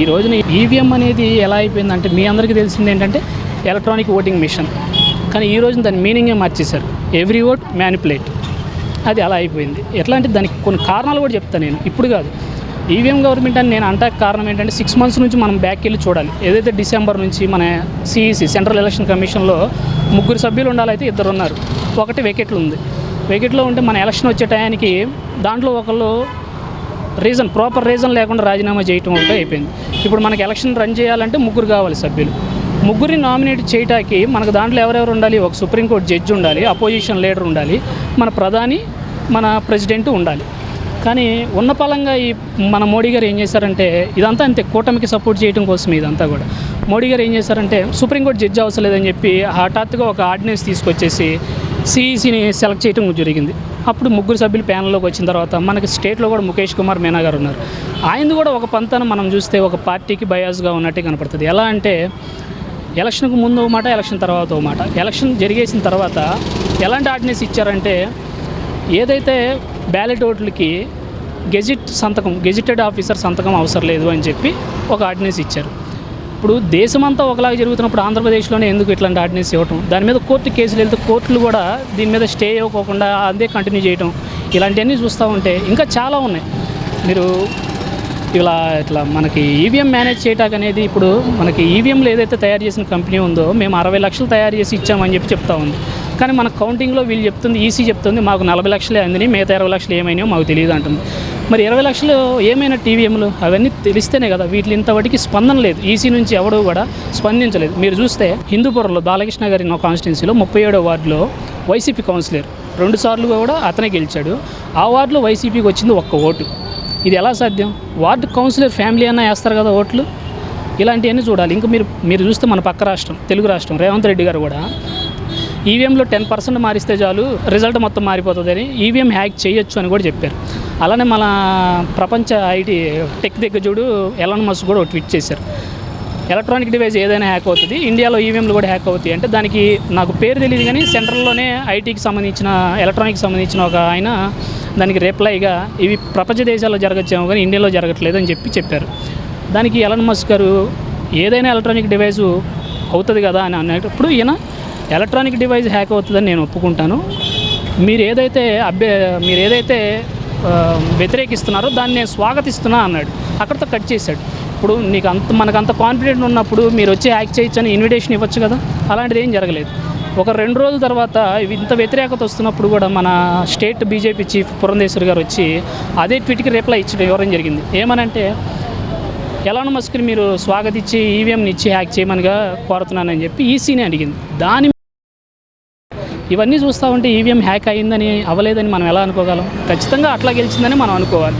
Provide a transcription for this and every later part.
ఈ రోజున ఈవీఎం అనేది ఎలా అయిపోయిందంటే మీ అందరికీ తెలిసింది ఏంటంటే ఎలక్ట్రానిక్ ఓటింగ్ మిషన్. కానీ ఈ రోజున దాని మీనింగే మార్చేశారు. Every vote manipulate. అది అలా అయిపోయింది. ఎట్లా అంటే దానికి కొన్ని కారణాలు కూడా చెప్తాను నేను, ఇప్పుడు కాదు. ఈవీఎం గవర్నమెంట్ అని నేను అంటానికి కారణం ఏంటంటే 6 months నుంచి మనం బ్యాక్ వెళ్ళి చూడాలి. ఏదైతే డిసెంబర్ నుంచి మన సిఈసి సెంట్రల్ ఎలక్షన్ కమిషన్లో 3 సభ్యులు ఉండాలైతే 2 ఉన్నారు. 1 వెకెట్లు ఉంది. వెకెట్లో ఉంటే మన ఎలక్షన్ వచ్చే టయానికి దాంట్లో ఒకళ్ళు ప్రాపర్ రీజన్ లేకుండా రాజీనామా చేయటం ఒకటి అయిపోయింది. ఇప్పుడు మనకి ఎలక్షన్ రన్ చేయాలంటే 3 కావాలి సభ్యులు. 3 నామినేట్ చేయటానికి మనకు దాంట్లో ఎవరెవరు ఉండాలి? ఒక సుప్రీంకోర్టు జడ్జి ఉండాలి, అపోజిషన్ లీడర్ ఉండాలి, మన ప్రధాని, మన ప్రెసిడెంట్ ఉండాలి. కానీ ఉన్న పలంగా మన మోడీ గారు ఏం చేశారంటే ఇదంతా అంతే, కూటమికి సపోర్ట్ చేయడం కోసం ఇదంతా కూడా. మోడీ గారు ఏం చేశారంటే సుప్రీంకోర్టు జడ్జి అవసరం లేదని చెప్పి హఠాత్తుగా ఒక ఆర్డినెన్స్ తీసుకొచ్చేసి సిఈసిని సెలెక్ట్ చేయడం జరిగింది. అప్పుడు 3 సభ్యులు ప్యానల్లోకి వచ్చిన తర్వాత మనకి స్టేట్లో కూడా ముఖేష్ కుమార్ మీనా గారు ఉన్నారు. ఆయనది కూడా ఒక పంతాన మనం చూస్తే ఒక పార్టీకి బయాస్గా ఉన్నట్టే కనపడుతుంది. ఎలా అంటే ఎలక్షన్కు ముందు ఒక మాట, ఎలక్షన్ తర్వాత ఒక మాట. ఎలక్షన్ జరిగేసిన తర్వాత ఎలాంటి ఆర్డినెన్స్ ఇచ్చారంటే ఏదైతే బ్యాలెట్ ఓట్లకి గెజిటెడ్ ఆఫీసర్ సంతకం అవసరం లేదు అని చెప్పి ఒక ఆర్డినెన్స్ ఇచ్చారు. ఇప్పుడు దేశమంతా ఒకలాగా జరుగుతున్నప్పుడు ఆంధ్రప్రదేశ్లోనే ఎందుకు ఇట్లాంటి ఆర్డినెన్స్ ఇవ్వటం? దాని మీద కోర్టు కేసులు వెళ్తే కోర్టులు కూడా దీని మీద స్టే ఇవ్వకోకుండా అదే కంటిన్యూ చేయటం, ఇలాంటివన్నీ చూస్తూ ఉంటే ఇంకా చాలా ఉన్నాయి. మీరు ఇట్లా మనకి ఈవీఎం మేనేజ్ చేయటానికి అనేది ఇప్పుడు మనకి ఈవీఎంలో ఏదైతే తయారు చేసిన కంపెనీ ఉందో మేము 60 లక్షలు తయారు చేసి ఇచ్చామని చెప్పి చెప్తా ఉంది. కానీ మన కౌంటింగ్లో వీళ్ళు చెప్తుంది, ఈసీ చెప్తుంది మాకు 40 లక్షలే అందిని, మిగతా 20 లక్షలు ఏమైనాయో మాకు తెలియదు అంటుంది. మరి 20 లక్షలు ఏమైనా ఈవీఎంలు అవన్నీ తెలిస్తేనే కదా. వీటిని ఇంతవరకు స్పందన లేదు. ఈసీ నుంచి ఎవడూ కూడా స్పందించలేదు. మీరు చూస్తే హిందూపురంలో బాలకృష్ణ గారి కాన్స్టిట్యున్సీలో 37వ వార్డులో వైసీపీ కౌన్సిలర్ 2 సార్లు కూడా అతనే గెలిచాడు. ఆ వార్డులో వైసీపీకి వచ్చింది 1 ఓటు. ఇది ఎలా సాధ్యం? వార్డు కౌన్సిలర్ ఫ్యామిలీ అన్నా వేస్తారు కదా ఓట్లు. ఇలాంటివన్నీ చూడాలి. ఇంకా మీరు చూస్తే మన పక్క రాష్ట్రం, తెలుగు రాష్ట్రం, రేవంత్ రెడ్డి గారు కూడా ఈవీఎంలో 10% మారిస్తే చాలు రిజల్ట్ మొత్తం మారిపోతుందని ఈవీఎం హ్యాక్ చేయొచ్చు అని కూడా చెప్పారు. అలానే మన ప్రపంచ ఐటీ టెక్ దిగ్గజుడు ఎలాన్ మస్క్ కూడా ట్వీట్ చేశారు. ఎలక్ట్రానిక్ డివైస్ ఏదైనా హ్యాక్ అవుతుంది, ఇండియాలో ఈవీఎంలు కూడా హ్యాక్ అవుతాయి అంటే దానికి నాకు పేరు తెలియదు కానీ సెంట్రల్లోనే ఐటీకి సంబంధించిన ఎలక్ట్రానిక్కి సంబంధించిన ఒక ఆయన దానికి రిప్లైగా ఇవి ప్రపంచ దేశాల్లో జరగచ్చేమో కానీ ఇండియాలో జరగట్లేదు అని చెప్పారు. దానికి ఎలాన్ మస్క్ గారు ఏదైనా ఎలక్ట్రానిక్ డివైస్ అవుతుంది కదా అని అనేటప్పుడు ఈయన ఎలక్ట్రానిక్ డివైస్ హ్యాక్ అవుతుందని నేను ఒప్పుకుంటాను, మీరు ఏదైతే వ్యతిరేకిస్తున్నారో దాన్ని నేను స్వాగతిస్తున్నా అన్నాడు. అక్కడితో కట్ చేశాడు. ఇప్పుడు మనకు అంత కాన్ఫిడెంట్ ఉన్నప్పుడు మీరు వచ్చి హ్యాక్ చేయొచ్చు అని ఇన్విటేషన్ ఇవ్వచ్చు కదా. అలాంటిది ఏం జరగలేదు. ఒక 2 రోజుల తర్వాత ఇంత వ్యతిరేకత వస్తున్నప్పుడు కూడా మన స్టేట్ బీజేపీ చీఫ్ పురంధేశ్వరి గారు వచ్చి అదే ట్వీట్కి రిప్లై ఇవ్వడం జరిగింది. ఏమనంటే ఎలాన్ మస్క్ని మీరు స్వాగతించి ఈవీఎంని ఇచ్చి హ్యాక్ చేయమనిగా కోరుతున్నానని చెప్పి ఈసీని అడిగింది. ఇవన్నీ చూస్తూ ఉంటే ఈవీఎం హ్యాక్ అయ్యిందని అవ్వలేదని మనం ఎలా అనుకోగలం? ఖచ్చితంగా అట్లా గెలిచిందని మనం అనుకోవాలి.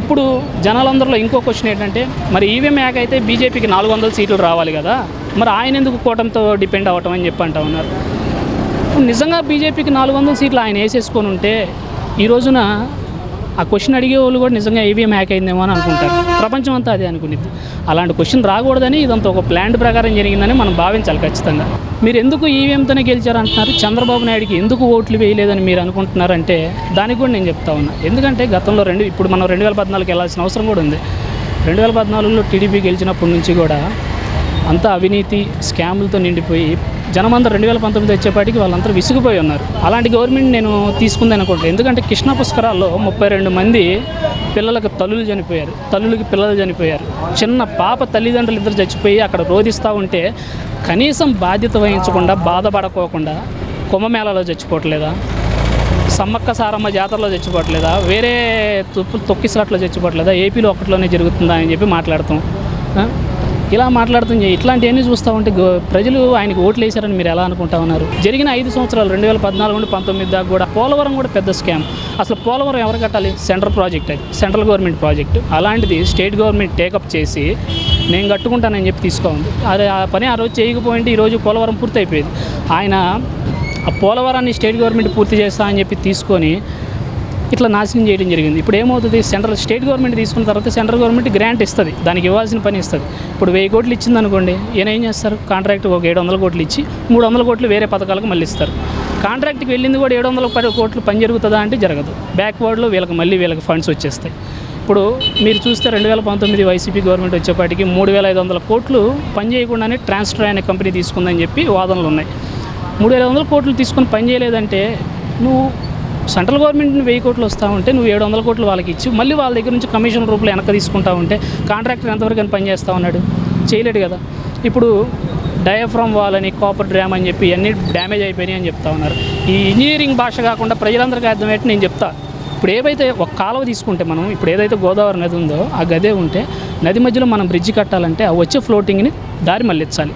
ఇప్పుడు జనాలందరిలో ఇంకో క్వశ్చన్ ఏంటంటే మరి ఈవీఎం హ్యాక్ అయితే బీజేపీకి 400 సీట్లు రావాలి కదా, మరి ఆయన ఎందుకు కూటమితో డిపెండ్ అవ్వటం అని చెప్పి అంటూ ఉన్నారు. నిజంగా బీజేపీకి 400 సీట్లు ఆయన వేసేసుకొని ఉంటే ఈ రోజున ఆ క్వశ్చన్ అడిగే వాళ్ళు కూడా నిజంగా ఈవీఎం హ్యాక్ అయిందేమో అని అనుకుంటారు. ప్రపంచం అంతా అదే అనుకునేది. అలాంటి క్వశ్చన్ రాకూడదని ఇదంతా ఒక ప్లాన్ ప్రకారం జరిగిందని మనం భావించాలి ఖచ్చితంగా. మీరు ఎందుకు ఈవీఎంతోనే గెలిచారంటున్నారు? చంద్రబాబు నాయుడికి ఎందుకు ఓట్లు వేయలేదని మీరు అనుకుంటున్నారంటే దానికి కూడా నేను చెప్తా ఉన్నా. ఎందుకంటే గతంలో ఇప్పుడు మనం 2014కి వెళ్ళాల్సిన అవసరం కూడా ఉంది. 2014లో టీడీపీ గెలిచినప్పటి నుంచి కూడా అంతా అవినీతి స్కాములతో నిండిపోయి జనమందరూ 2019 వచ్చేపాటికి వాళ్ళందరూ విసిగిపోయి ఉన్నారు. అలాంటి గవర్నమెంట్ నేను తీసుకుంది అనుకుంటాను. ఎందుకంటే కృష్ణా పుష్కరాల్లో 32 మంది పిల్లలకు తల్లులకి పిల్లలు చనిపోయారు. చిన్న పాప తల్లిదండ్రులు ఇద్దరు చచ్చిపోయి అక్కడ రోధిస్తూ ఉంటే కనీసం బాధ్యత వహించకుండా బాధపడకోకుండా కుంభమేళాలో చచ్చిపోవట్లేదా? సమ్మక్క సారమ్మ జాతరలో చచ్చిపోవట్లేదా? వేరే తొక్కిసలాట్లో చచ్చిపోవట్లేదా? ఏపీలో ఒక్కట్లోనే జరుగుతుందా అని చెప్పి మాట్లాడతాం. ఇలా మాట్లాడుతుంది. ఇట్లాంటివన్నీ చూస్తూ ఉంటే ప్రజలు ఆయనకు ఓట్లు వేశారని మీరు ఎలా అనుకుంటా ఉన్నారు? జరిగిన 5 సంవత్సరాలు 2014 నుండి 19 దాకా కూడా పోలవరం కూడా పెద్ద స్కామ్. అసలు పోలవరం ఎవరు కట్టాలి? సెంట్రల్ ప్రాజెక్ట్, అది సెంట్రల్ గవర్నమెంట్ ప్రాజెక్టు. అలాంటిది స్టేట్ గవర్నమెంట్ టేకప్ చేసి నేను కట్టుకుంటానని చెప్పి తీసుకోండి. అదే ఆ పని ఆ రోజు చేయకపోయింటే ఈరోజు పోలవరం పూర్తి అయిపోయేది. ఆయన ఆ పోలవరాన్ని స్టేట్ గవర్నమెంట్ పూర్తి చేస్తా అని చెప్పి తీసుకొని ఇట్లా నాశనం చేయడం జరిగింది. ఇప్పుడు ఏమవుతుంది? స్టేట్ గవర్నమెంట్ తీసుకున్న తర్వాత సెంట్రల్ గవర్నమెంట్ గ్రాంట్ ఇస్తుంది, దానికి ఇవ్వాల్సిన పని ఇస్తుంది. ఇప్పుడు 1000 కోట్లు ఇచ్చింది అనుకోండి, ఈయన ఏం చేస్తారు? కాంట్రాక్ట్ ఒక 700 కోట్లు ఇచ్చి 300 కోట్లు వేరే పథకాలకు మళ్ళీ ఇస్తారు. కాంట్రాక్ట్కి వెళ్ళింది కూడా 700 కోట్లు పని జరుగుతుందా అంటే జరగదు. బ్యాక్వర్డ్లో వీళ్ళకి ఫండ్స్ వచ్చేస్తాయి. ఇప్పుడు మీరు చూస్తే 2019 వైసీపీ గవర్నమెంట్ వచ్చేపాటికి 3,500 కోట్లు పనిచేయకుండానే ట్రాన్స్టర్ అనే కంపెనీ తీసుకుందని చెప్పి వాదనలు ఉన్నాయి. 3,500 కోట్లు తీసుకొని పని చేయలేదంటే నువ్వు సెంట్రల్ గవర్నమెంట్ 1000 కోట్లు వస్తూ ఉంటే నువ్వు 700 కోట్లు వాళ్ళకి ఇచ్చి మళ్ళీ వాళ్ళ దగ్గర నుంచి కమిషన్ రూపంలో వెనక తీసుకుంటా ఉంటే కాంట్రాక్టర్ ఎంతవరకు అని పని చేస్తూ ఉన్నాడు? చేయలేడు కదా. ఇప్పుడు డయాఫ్రమ్ వాల్ అని కాపర్ డ్రామ్ అని చెప్పి అన్నీ డ్యామేజ్ అయిపోయినాయి అని చెప్తా ఉన్నారు. ఈ ఇంజనీరింగ్ భాష కాకుండా ప్రజలందరికీ అర్థమయ్యేట్టు నేను చెప్తా. ఇప్పుడు ఏవైతే ఒక కాలువ తీసుకుంటే మనం ఇప్పుడు ఏదైతే గోదావరి నది ఉందో ఆ గదే ఉంటే నది మధ్యలో మనం బ్రిడ్జ్ కట్టాలంటే ఆ వచ్చే ఫ్లోటింగ్ని దారి మళ్ళించాలి.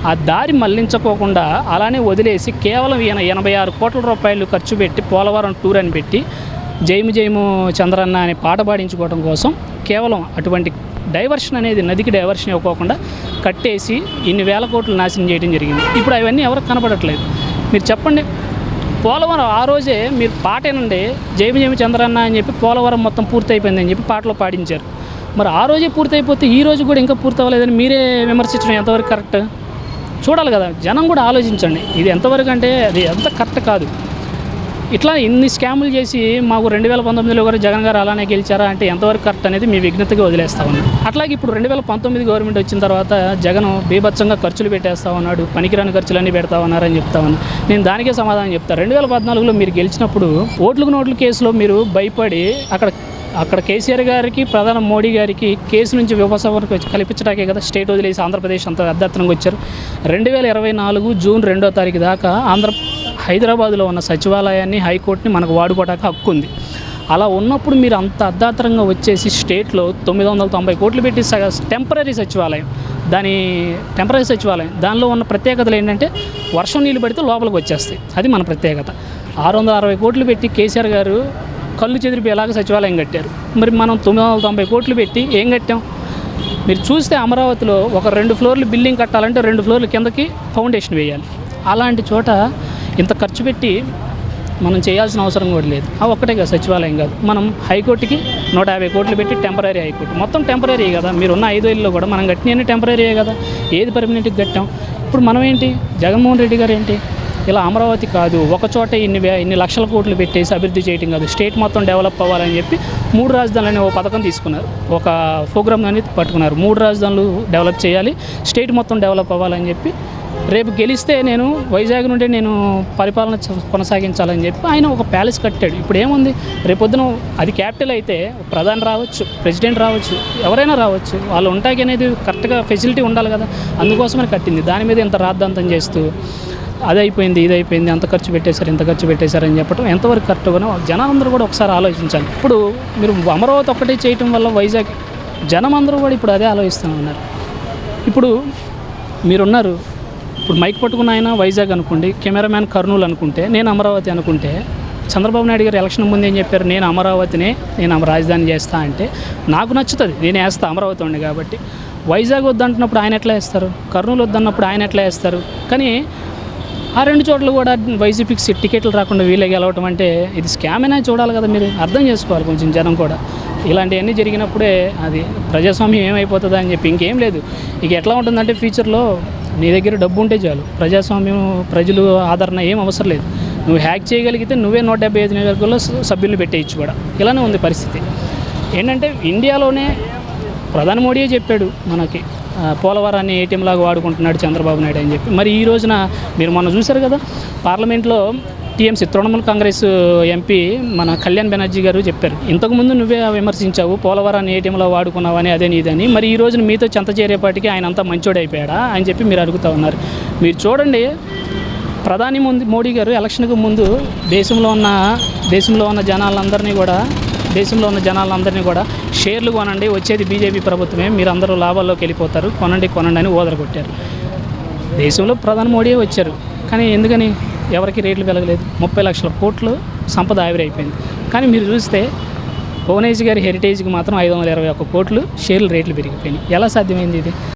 ఆ దారి మళ్లించుకోకుండా అలానే వదిలేసి కేవలం 86 కోట్ల రూపాయలు ఖర్చు పెట్టి పోలవరం టూర్ అని పెట్టి జైము జైము చంద్రన్న అనే పాట పాడించుకోవడం కోసం కేవలం అటువంటి డైవర్షన్ అనేది నదికి డైవర్షన్ ఇవ్వకోకుండా కట్టేసి ఇన్ని వేల కోట్లు నాశనం చేయడం జరిగింది. ఇప్పుడు అవన్నీ ఎవరికి కనపడట్లేదు. మీరు చెప్పండి, పోలవరం ఆ రోజే మీరు పాటేనండి జైము జైము చంద్రన్న అని చెప్పి పోలవరం మొత్తం పూర్తయిపోయిందని చెప్పి పాటలో పాడించారు. మరి ఆ రోజే పూర్తయిపోతే ఈ రోజు కూడా ఇంకా పూర్తి అవ్వలేదని మీరే విమర్శించడం ఎంతవరకు కరెక్ట్? చూడాలి కదా, జనం కూడా ఆలోచించండి. ఇది ఎంతవరకు అంటే అది ఎంత కరెక్ట్ కాదు. ఇట్లా ఇన్ని స్కాములు చేసి మాకు 2019లో కూడా జగన్ గారు అలానే గెలిచారా అంటే ఎంతవరకు కరెక్ట్ అనేది మీ విజ్ఞతగా వదిలేస్తా ఉన్నాడు. అట్లాగే ఇప్పుడు 2019 గవర్నమెంట్ వచ్చిన తర్వాత జగన్ బీభత్సంగా ఖర్చులు పెట్టేస్తా ఉన్నాడు, పనికిరాని ఖర్చులన్నీ పెడతా ఉన్నారని చెప్తా ఉన్నాను. నేను దానికే సమాధానం చెప్తాను. 2014లో మీరు గెలిచినప్పుడు ఓట్లకు నోట్ల కేసులో మీరు భయపడి అక్కడ కేసీఆర్ గారికి ప్రధాని మోడీ గారికి కేసు నుంచి ఉపశమనం కల్పించడానికే కదా స్టేట్ వదిలేసి ఆంధ్రప్రదేశ్ అంతా అర్ధాత్రంగా వచ్చారు. 2024 జూన్ 2వ తారీఖు దాకా హైదరాబాద్లో ఉన్న సచివాలయాన్ని హైకోర్టుని మనకు వాడుకోవడానికి హక్కు ఉంది. అలా ఉన్నప్పుడు మీరు అంత అర్ధాత్రంగా వచ్చేసి స్టేట్లో 990 కోట్లు పెట్టి టెంపరీ సచివాలయం దానిలో ఉన్న ప్రత్యేకతలు ఏంటంటే వర్షం నీళ్ళు పడితే లోపలికి వచ్చేస్తాయి. అది మన ప్రత్యేకత. 660 కోట్లు పెట్టి కేసీఆర్ గారు కళ్ళు చెదిరిపోయేలాగా సచివాలయం కట్టారు. మరి మనం 990 కోట్లు పెట్టి ఏం కట్టాం? మీరు చూస్తే అమరావతిలో ఒక 2 ఫ్లోర్లు బిల్డింగ్ కట్టాలంటే 2 ఫ్లోర్ల కిందకి ఫౌండేషన్ వేయాలి. అలాంటి చోట ఇంత ఖర్చు పెట్టి మనం చేయాల్సిన అవసరం కూడా లేదు. ఒక్కటే కదా సచివాలయం కాదు, మనం హైకోర్టుకి 150 కోట్లు పెట్టి టెంపరీ హైకోర్టు మొత్తం టెంపరీ కదా. మీరున్న 5 ఏళ్ళలో కూడా మనం కట్టినవన్నీ టెంపరీయే కదా. ఏది పర్మనెంట్కి కట్టాం? ఇప్పుడు మనం ఏంటి, జగన్మోహన్ రెడ్డి గారు ఏంటి ఇలా అమరావతి కాదు ఒక చోట ఇన్ని లక్షల కోట్లు పెట్టేసి అభివృద్ధి చేయడం కాదు, స్టేట్ మొత్తం డెవలప్ అవ్వాలని చెప్పి 3 రాజధానులని ఓ పథకం తీసుకున్నారు, ఒక ప్రోగ్రామ్ అనేది పట్టుకున్నారు. 3 రాజధానులు డెవలప్ చేయాలి, స్టేట్ మొత్తం డెవలప్ అవ్వాలని చెప్పి రేపు గెలిస్తే నేను వైజాగ్ నుండి నేను పరిపాలన కొనసాగించాలని చెప్పి ఆయన ఒక ప్యాలెస్ కట్టాడు. ఇప్పుడు ఏముంది, రేపొద్దున అది క్యాపిటల్ అయితే ప్రధాని రావచ్చు, ప్రెసిడెంట్ రావచ్చు, ఎవరైనా రావచ్చు. వాళ్ళు ఉంటాకి అనేది కరెక్ట్గా ఫెసిలిటీ ఉండాలి కదా, అందుకోసమని కట్టింది. దాని మీద ఇంత రాద్ధాంతం చేస్తూ అది అయిపోయింది ఇది అయిపోయింది అంత ఖర్చు పెట్టేశారు ఇంత ఖర్చు పెట్టేశారని చెప్పడం ఎంతవరకు కరెక్ట్గానో జనాలందరూ కూడా ఒకసారి ఆలోచించాలి. ఇప్పుడు మీరు అమరావతి ఒక్కటే చేయటం వల్ల వైజాగ్ జనం అందరూ కూడా ఇప్పుడు అదే ఆలోచిస్తూ ఉన్నారు. ఇప్పుడు మీరున్నారు, ఇప్పుడు మైక్ పట్టుకున్న ఆయన వైజాగ్ అనుకోండి, కెమెరామ్యాన్ కర్నూలు అనుకుంటే, నేను అమరావతి అనుకుంటే, చంద్రబాబు నాయుడు గారు ఎలక్షన్ ముందు ఏం చెప్పారు, నేను అమరావతినే రాజధాని చేస్తా అంటే నాకు నచ్చుతుంది, నేను వేస్తా అమరావతి ఉండి కాబట్టి. వైజాగ్ వద్దంటున్నప్పుడు ఆయన ఎట్లా వేస్తారు, కర్నూలు వద్దన్నప్పుడు ఆయన ఎట్లా వేస్తారు? కానీ ఆ 2 చోట్ల కూడా వైసీపీకి టికెట్లు రాకుండా వీళ్ళే గెలవటం అంటే ఇది స్కామ్ అయినా చూడాలి కదా. మీరు అర్థం చేసుకోవాలి కొంచెం జనం కూడా. ఇలాంటివన్నీ జరిగినప్పుడే అది ప్రజాస్వామ్యం ఏమైపోతుందా అని చెప్పి ఇంకేం లేదు. ఇక ఎట్లా ఉంటుందంటే ఫ్యూచర్లో నీ దగ్గర డబ్బు ఉంటే చాలు, ప్రజాస్వామ్యం ప్రజలు ఆదరణ ఏం అవసరం లేదు. నువ్వు హ్యాక్ చేయగలిగితే నువ్వే 175 నియోజకవర్గాల్లో సభ్యులను పెట్టేయచ్చు కూడా. ఇలానే ఉంది పరిస్థితి. ఏంటంటే ఇండియాలోనే ప్రధాని మోడీయే చెప్పాడు మనకి పోలవరాన్ని ఏటీఎం లాగా వాడుకుంటున్నాడు చంద్రబాబు నాయుడు అని చెప్పి. మరి ఈ రోజున మీరు మొన్న చూశారు కదా, పార్లమెంట్లో టీఎంసీ తృణమూల్ కాంగ్రెస్ ఎంపీ మన కళ్యాణ్ బెనర్జీ గారు చెప్పారు, ఇంతకుముందు నువ్వే విమర్శించావు పోలవరాన్ని ఏటీఎంలో వాడుకున్నావని అదని ఇదని, మరి ఈ రోజున మీతో చెంత చేరేపాటికి ఆయన అంతా మంచోడు అయిపోయాడా అని చెప్పి మీరు అడుగుతూ ఉన్నారు. మీరు చూడండి, ప్రధాని మోడీ గారు ఎలక్షన్కు ముందు దేశంలో ఉన్న జనాలందరినీ కూడా షేర్లు కొనండి, వచ్చేది బీజేపీ ప్రభుత్వమే, మీరు అందరూ లాభాల్లోకి వెళ్ళిపోతారు, కొనండి అని ఓదరగొట్టారు. దేశంలో ప్రధాని మోడీ వచ్చారు, కానీ ఎందుకని ఎవరికి రేట్లు పెరగలేదు. 30 లక్షల కోట్లు సంపద ఆవిరైపోయింది. కానీ మీరు చూస్తే భువనేశ్వర్ గారి హెరిటేజ్కి మాత్రం 521 కోట్లు షేర్లు రేట్లు పెరిగిపోయినాయి. ఎలా సాధ్యమైంది ఇది?